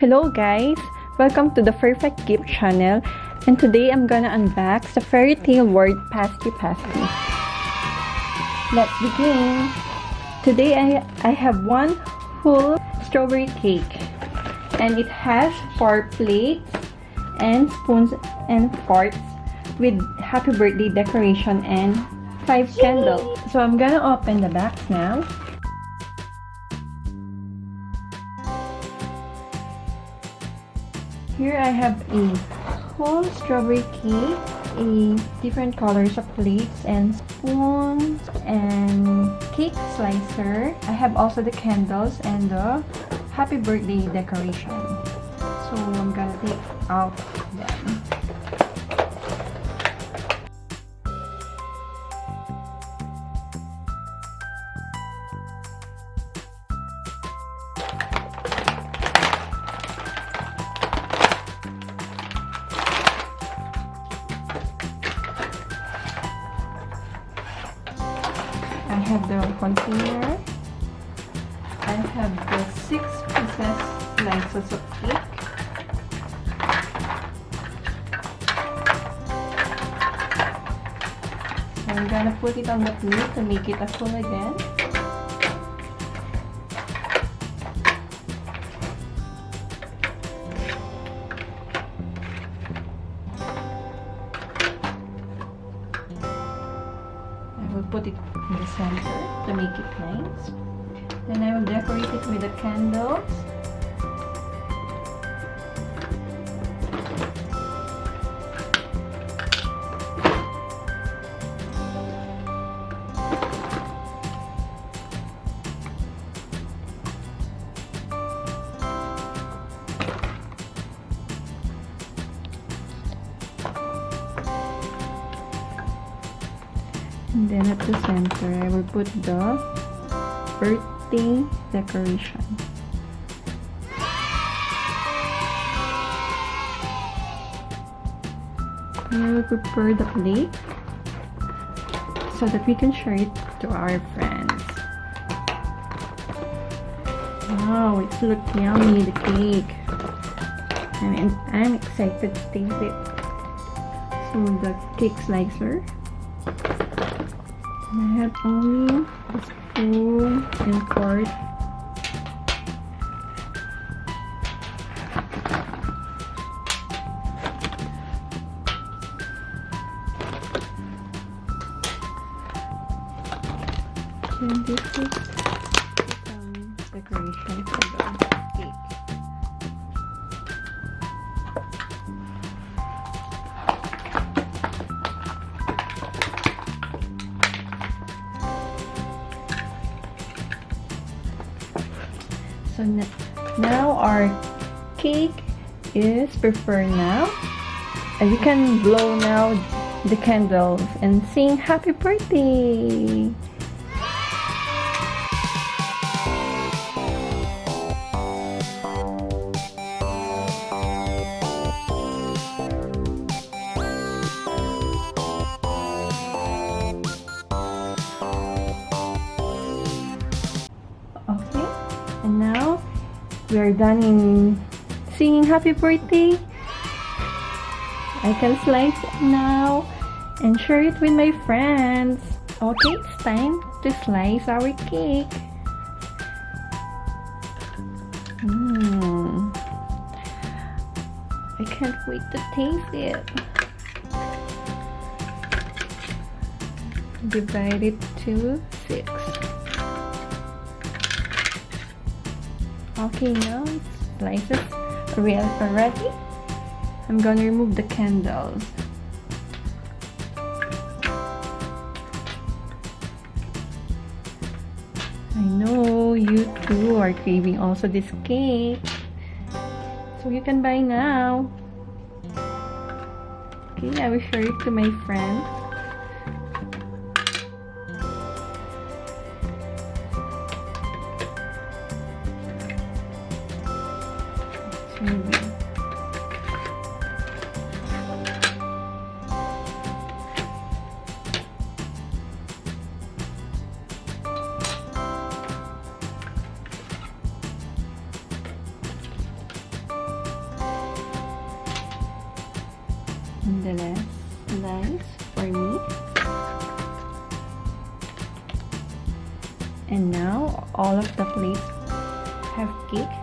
Hello guys! Welcome to the Perfect Gift channel, and today I'm gonna unbox the fairy tale word pasty pasty. Let's begin! Today I have one whole strawberry cake, and it has 4 plates and spoons and forks with happy birthday decoration and 5 candles. So I'm gonna open the box now. Here I have a whole strawberry cake, different colors of plates and spoons and cake slicer. I have also the candles and the happy birthday decoration. So I'm gonna take out them. I have the container. I have the 6 pieces slices of cake. So I'm gonna put it on the plate to make it a full again. Put it in the center to make it nice. Then I will decorate it with the candles. And then at the center, I will put the birthday decoration. And I will prepare the plate so that we can share it to our friends. Wow, it looks yummy, the cake. I'm excited to taste it. So the cake slicer. I have only a spoon and fork. And this is some decoration for the cake. So now our cake is prepared now, and we can blow now the candles and sing happy birthday. Okay, and now we are done in singing happy birthday. I can slice it now and share it with my friends. Okay, it's time to slice our cake. I can't wait to taste it. Divide it to 6. Okay, now slices are ready. I'm gonna remove the candles. I know you too are craving also this cake, so you can buy now. Okay, I will share it to my friends. nevertheless nice for me. And now all of the plates have cake.